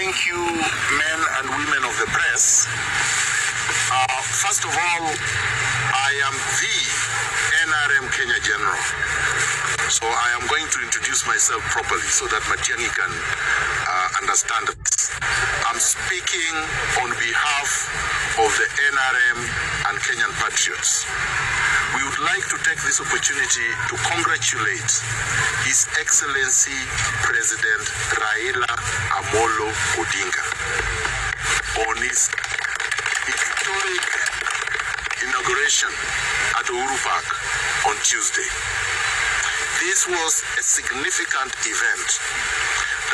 Thank you, men and women of the press. First of all, I am the NRM Kenya General. So I am going to introduce myself properly so that Matiang'i can understand it. I'm speaking on behalf of the NRM and Kenyan Patriots. We would like to take this opportunity to congratulate His Excellency President Raila Amolo Odinga on his historic inauguration at Uhuru Park on Tuesday. This was a significant event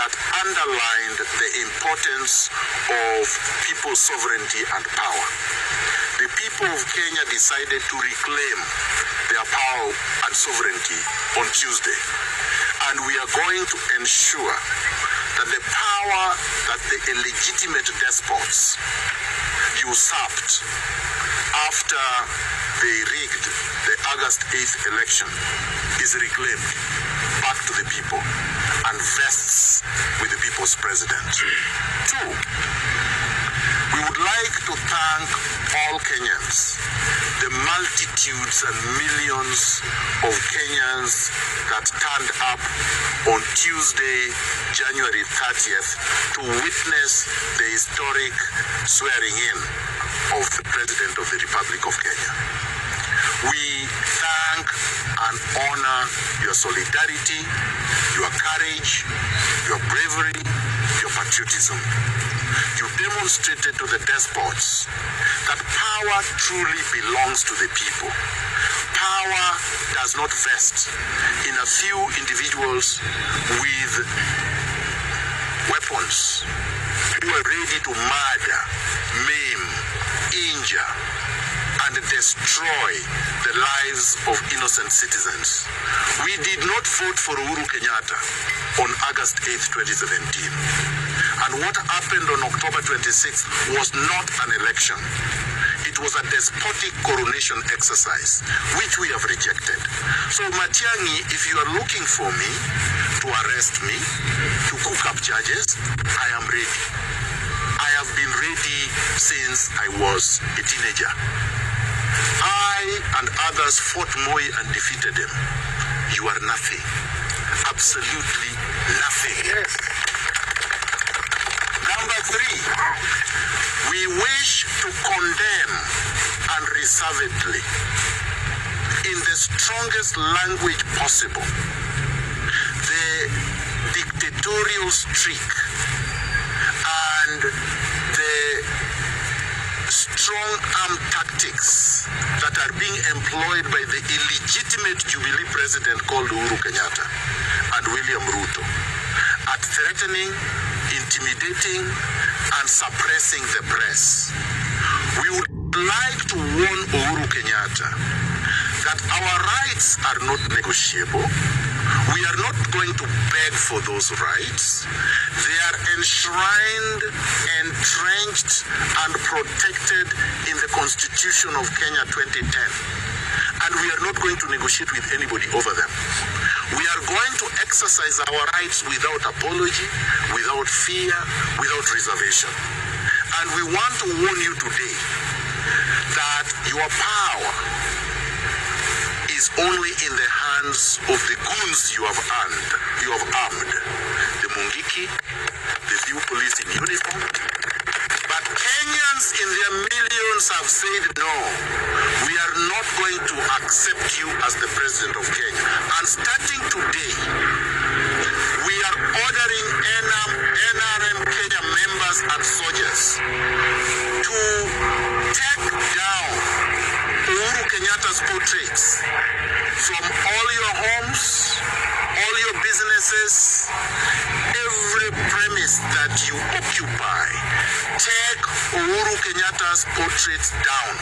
that underlined the importance of people's sovereignty and power. The people of Kenya decided to reclaim their power and sovereignty on Tuesday. And we are going to ensure that the power that the illegitimate despots usurped after they rigged the August 8th election is reclaimed back to the people and vests with the people's president. Two, we would like to thank all Kenyans, the multitudes and millions of Kenyans that turned up on Tuesday, January 30th to witness the historic swearing in of the President of the Republic of Kenya. We thank and honor your solidarity, your courage, your bravery, your patriotism. You demonstrated to the despots that power truly belongs to the people. Power does not vest in a few individuals with weapons who are ready to murder, maim, injure, and destroy the lives of innocent citizens. We did not vote for Uhuru Kenyatta on August 8th, 2017. And what happened on October 26th was not an election. It was a despotic coronation exercise, which we have rejected. So Matiang'i, if you are looking for me to arrest me, to cook up charges, I am ready. I have been ready since I was a teenager. I and others fought Moi and defeated him. You are nothing. Absolutely nothing. Yes. Number three, we wish to condemn unreservedly, in the strongest language possible, the dictatorial streak and the strong arm tactics that are being employed by the illegitimate Jubilee president called Uhuru Kenyatta and William Ruto at threatening, intimidating, and suppressing the press. We would like to warn Uhuru Kenyatta that our rights are not negotiable. We are not going to beg for those rights. They are enshrined, entrenched, and protected in the Constitution of Kenya 2010. And we are not going to negotiate with anybody over them. We are going to exercise our rights without apology, without fear, without reservation. And we want to warn you today that your power is only in the hands of the goons you have armed. The Mungiki, the few police in uniform. But Kenyans in their millions have said no. We are not going to accept you as the president of Kenya. And starting today, we are ordering NRM Kenya members and soldiers to take down Uhuru Kenyatta's portraits from all your homes, all your businesses, every premise that you occupy. Take Uhuru Kenyatta's portraits down.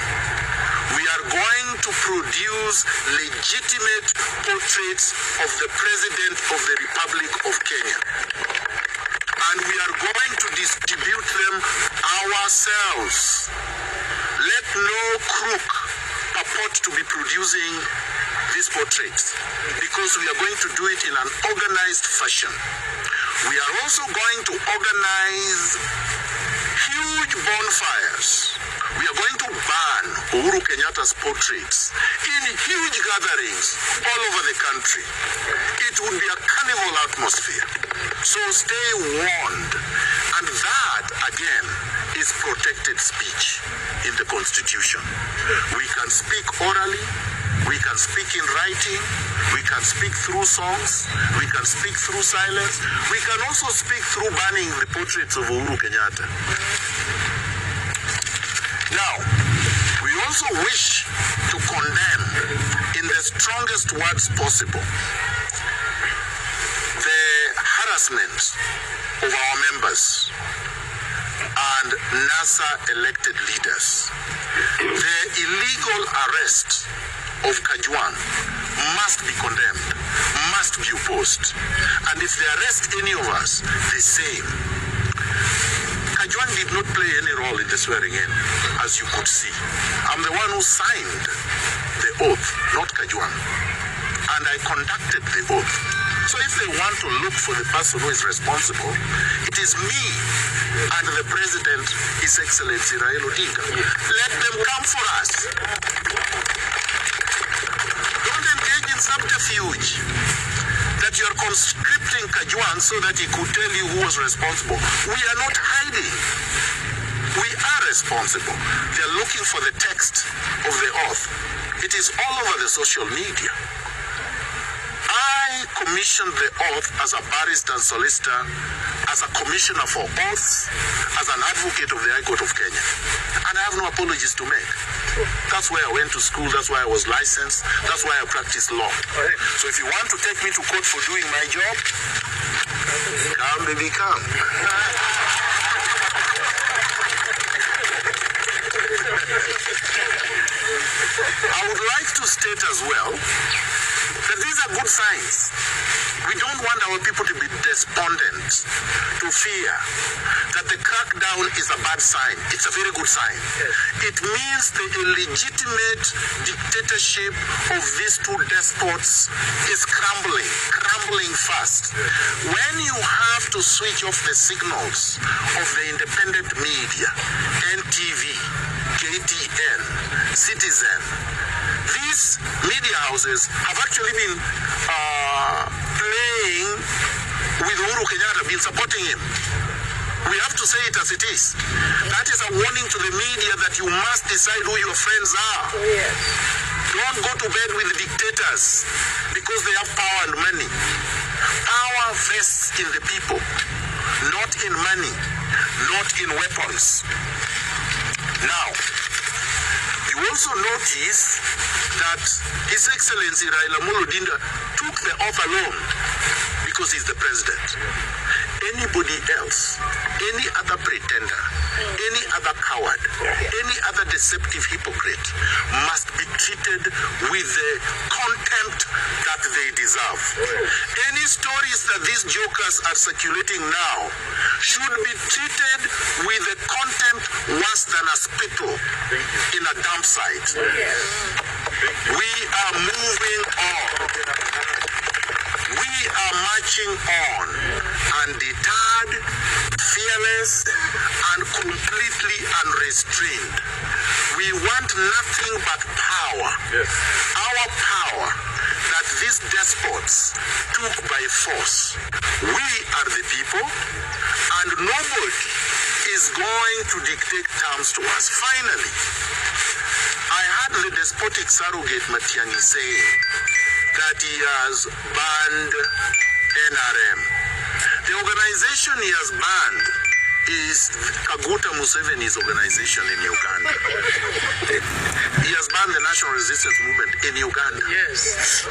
We are going to produce legitimate portraits of the President of the Republic of Kenya. And we are going to distribute them ourselves. Let no crook purport to be producing these portraits, because we are going to do it in an organized fashion. We are also going to organize huge bonfires. We are going to ban Uhuru Kenyatta's portraits in huge gatherings all over the country. It would be a carnival atmosphere. So stay warned. And that, again, is protected speech in the Constitution. We can speak orally, we can speak in writing, we can speak through songs, we can speak through silence, we can also speak through banning the portraits of Uhuru Kenyatta. Now, we also wish to condemn in the strongest words possible the harassment of our members and NASA elected leaders. The illegal arrest of Kajwang must be condemned, must be opposed. And if they arrest any of us, the same. Kajwang did not play any role in the swearing in, as you could see. I'm the one who signed the oath, not Kajwang. And I conducted the oath. So if they want to look for the person who is responsible, it is me and the President, His Excellency Raila Odinga. Let them come for us. Don't engage in subterfuge that you are conscripting Kajwang so that he could tell you who was responsible. We are not hiding. We are responsible. They are looking for the text of the oath. It is all over the social media. I commissioned the oath as a barrister and solicitor, as a commissioner for oaths, as an advocate of the High Court of Kenya. And I have no apologies to make. That's why I went to school, that's why I was licensed, that's why I practiced law. So if you want to take me to court for doing my job, come baby, come. I would like to state as well that these are good signs. We don't want our people to be despondent, to fear that the crackdown is a bad sign. It's a very good sign. It means the illegitimate dictatorship of these two despots is crumbling fast. When you have to switch off the signals of the independent media, NTV, KTN, Citizen, these media houses have actually been playing with Uhuru Kenyatta, been supporting him. We have to say it as it is. That is a warning to the media that you must decide who your friends are. Yes. Don't go to bed with dictators because they have power and money. Power vests in the people, not in money, not in weapons. Now, you also notice that His Excellency Raila Odinga took the oath alone because he's the president. Anybody else, any other pretender, any other coward, any other deceptive hypocrite must be treated with the contempt that they deserve. Any stories that these jokers are circulating now should be treated with the contempt worse than a spittle in a dump site. We are moving on. We are marching on, undeterred, fearless, and completely unrestrained. We want nothing but power. Yes. Our power that these despots took by force. We are the people, and nobody is going to dictate terms to us. Finally, I heard the despotic surrogate Matiang'i saying that he has banned NRM. The organization he has banned is Kaguta Museveni's organization in Uganda. He has banned the National Resistance Movement in Uganda. Yes.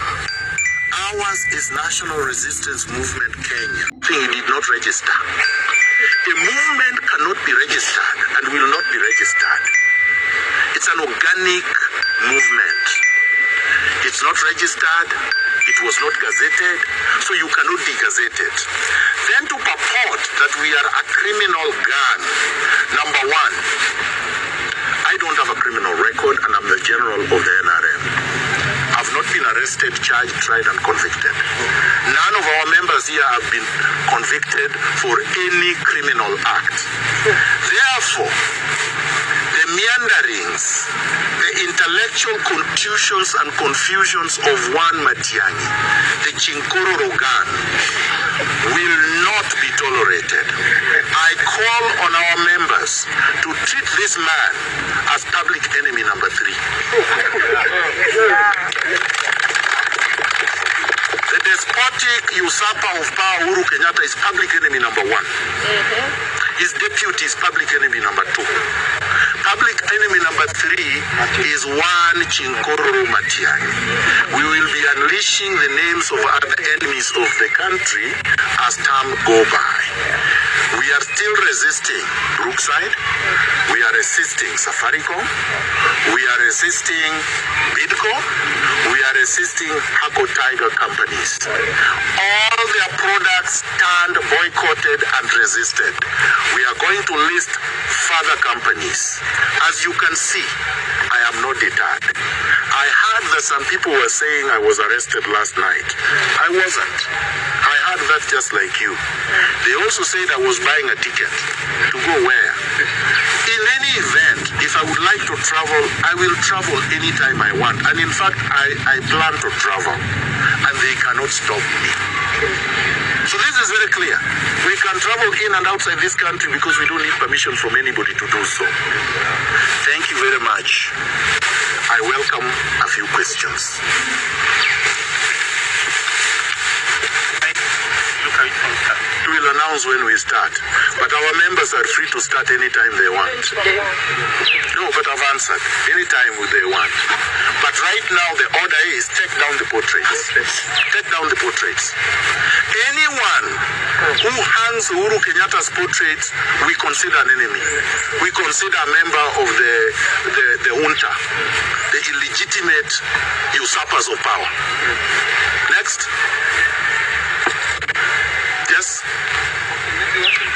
Ours is National Resistance Movement Kenya. He did not register. A movement cannot be registered and will not be registered. It's an organic movement. It's not registered, it was not gazetted, so you cannot de-gazette it. Then to purport that we are a criminal gang, number one, I don't have a criminal record and I'm the general of the NRM. I've not been arrested, charged, tried, and convicted. None of our members here have been convicted for any criminal act. Therefore, the meanderings, the intellectual contusions and confusions of one Matiang'i, the Chinkororogan, will not be tolerated. I call on our members to treat this man as public enemy number 3. The despotic usurper of power, Uhuru Kenyatta, is public enemy number 1. His deputy is public enemy number 2. Public enemy number 3 is one Chinkororo Matiang'i. We will be unleashing the names of other enemies of the country as time go by. We are still resisting Brookside. We are resisting Safaricom. We are resisting Bidco. We are resisting Hako Tiger companies. All their products stand boycotted and resisted. We are going to list further companies. As you can see, I am not deterred. I heard that some people were saying I was arrested last night. I wasn't. I heard that just like you. They also said I was buying a ticket to go where? In any event, if I would like to travel, I will travel anytime I want. And in fact, I plan to travel. And they cannot stop me. So this is very clear. We can travel in and outside this country because we don't need permission from anybody to do so. Thank you very much. I welcome a few questions. We will announce when we start, but our members are free to start anytime they want. No, but I've answered. Anytime they want. But right now the order is take down the portraits. Take down the portraits. Anyone who hangs Uhuru Kenyatta's portraits, we consider an enemy. We consider a member of the junta, the illegitimate usurpers of power. Next. Yes?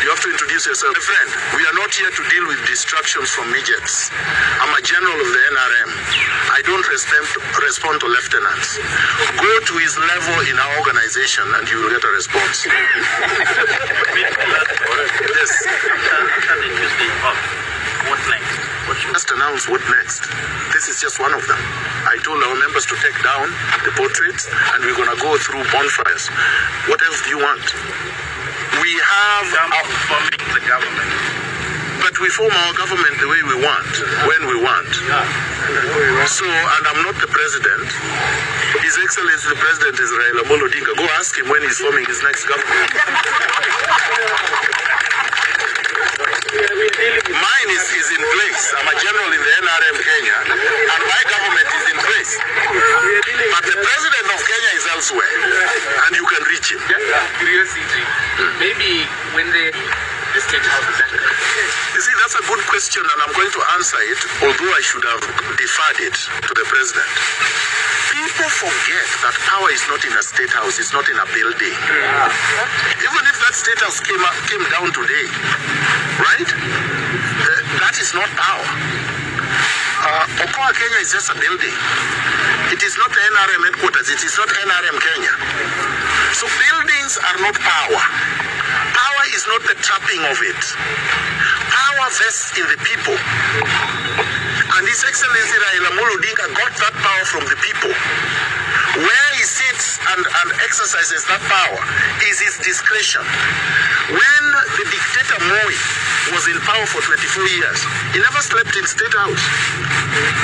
You have to introduce yourself. My friend, we are not here to deal with distractions from midgets. I'm a general of the NRM. I don't respond to lieutenants. Go to his level in our organization and you will get a response. Yes. What next? Just announce what next. This is just one of them. I told our members to take down the portraits and we're going to go through bonfires. What else do you want? We have forming the government. But we form our government the way we want, when we want. So, and I'm not the president. His Excellency the President is Raila Amolo Odinga. Go ask him when he's forming his next government. Mine is in place. I'm a general in the NRM Kenya, and my government is in place. But the president of Kenya is elsewhere, and you can reach him. Curiosity. Maybe when the state house is active. You see, that's a good question, and I'm going to answer it, although I should have deferred it to the president. People forget that power is not in a state house, it's not in a building. Even if that state house came down today, right? That is not power. Okoa Kenya is just a building. It is not the NRM headquarters, it is not NRM Kenya. So buildings are not power. Power is not the trapping of it. Power vests in the people. And His Excellency Raila Amolo Odinga got that power from the people. Where he sits and exercises that power is his discretion. When the dictator Moi was in power for 24 years, he never slept in State House.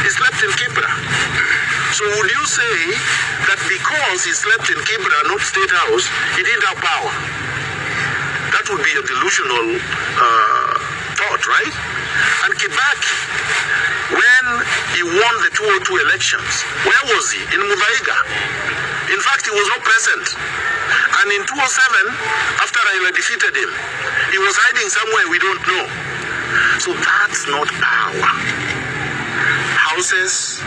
He slept in Kibra. So would you say that because he slept in Kibra, not State House, he didn't have power? That would be a delusional thought, right? And Kibaki, when he won the 2002 elections, where was he? In Muthaiga. In fact, he was not present. And in 2007, after Raila defeated him, he was hiding somewhere we don't know. So that's not power. Houses,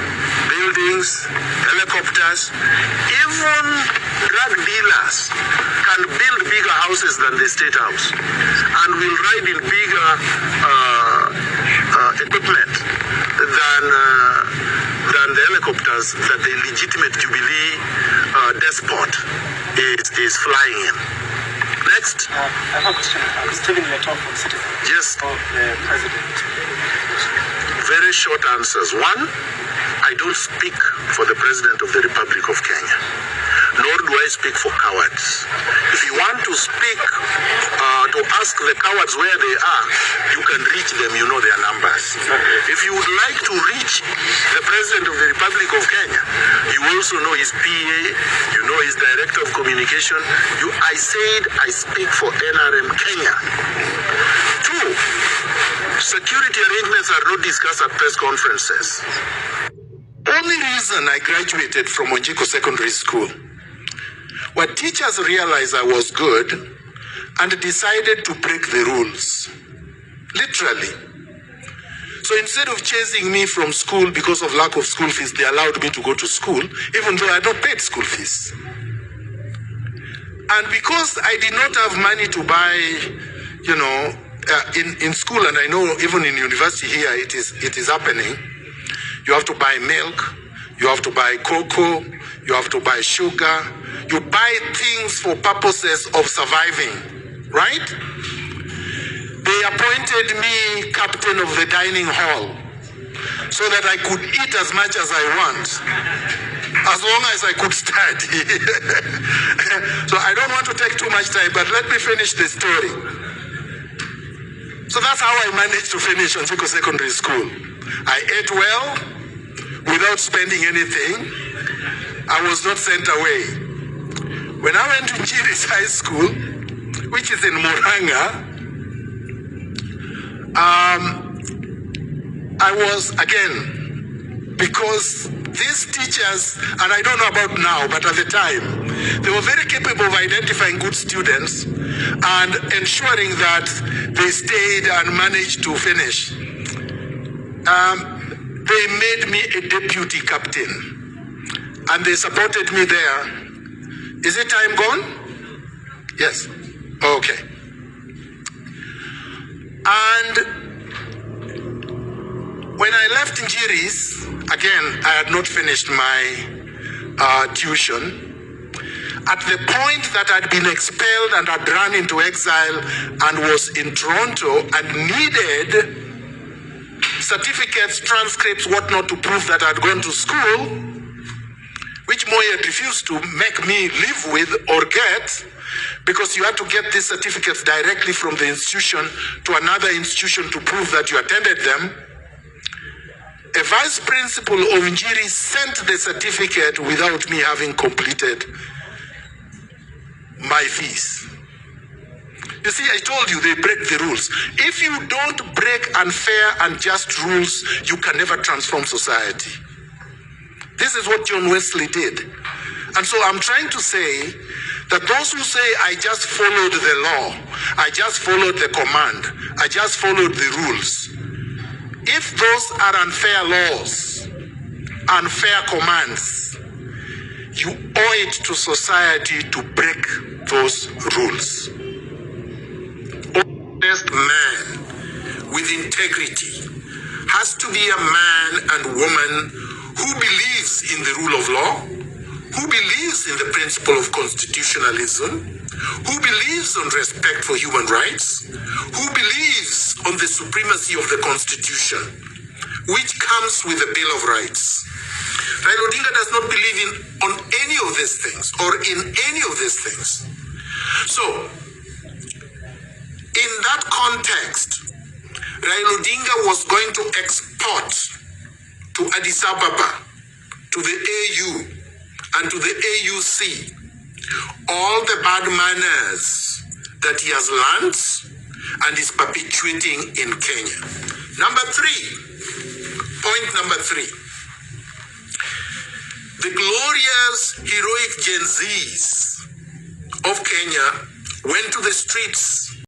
buildings, helicopters, even drug dealers can build bigger houses than the State House and will ride in bigger equipment than and the helicopters that the legitimate Jubilee despot is flying in. Next. I have a question. Stephen Leto from Citizen. Yes. Of the president. Very short answers. One, I don't speak for the President of the Republic of Kenya, nor do I speak for cowards. If you want to speak, to ask the cowards where they are, you can reach them, you know their numbers. If you would like to reach the President of the Republic of Kenya, you also know his PA, you know his Director of Communication. I said I speak for NRM Kenya. Two, security arrangements are not discussed at press conferences. Only reason I graduated from Onjiko Secondary School, where teachers realized I was good and decided to break the rules. Literally. So instead of chasing me from school because of lack of school fees, they allowed me to go to school, even though I had not paid school fees. And because I did not have money to buy, in school, and I know even in university here it is happening, you have to buy milk, you have to buy cocoa, you have to buy sugar, you buy things for purposes of surviving, right? They appointed me captain of the dining hall so that I could eat as much as I want, as long as I could study. So I don't want to take too much time, but let me finish the story. So that's how I managed to finish Onjiko Secondary School. I ate well without spending anything. I was not sent away. When I went to Njiri's High School, which is in Muranga, I was, again, because these teachers, and I don't know about now, but at the time, they were very capable of identifying good students and ensuring that they stayed and managed to finish. They made me a deputy captain, and they supported me there. Is it time gone? Yes. Okay. And when I left Njiri's, again, I had not finished my tuition. At the point that I'd been expelled and had run into exile and was in Toronto and needed certificates, transcripts, whatnot to prove that I'd gone to school, which Moi had refused to make me live with or get, because you had to get these certificates directly from the institution to another institution to prove that you attended them. A vice principal of Njiri sent the certificate without me having completed my fees. You see, I told you they break the rules. If you don't break unfair and just rules, you can never transform society. This is what John Wesley did. And so I'm trying to say that those who say, I just followed the law, I just followed the command, I just followed the rules. If those are unfair laws, unfair commands, you owe it to society to break those rules. Honest man with integrity has to be a man and woman who believes in the rule of law, who believes in the principle of constitutionalism, who believes on respect for human rights, who believes on the supremacy of the Constitution, which comes with the Bill of Rights. Raila Odinga does not believe on any of these things or in any of these things. So, in that context, Raila Odinga was going to export to Addis Ababa, to the AU, and to the AUC all the bad manners that he has learned and is perpetuating in Kenya. Point number three. The glorious, heroic Gen Zs of Kenya went to the streets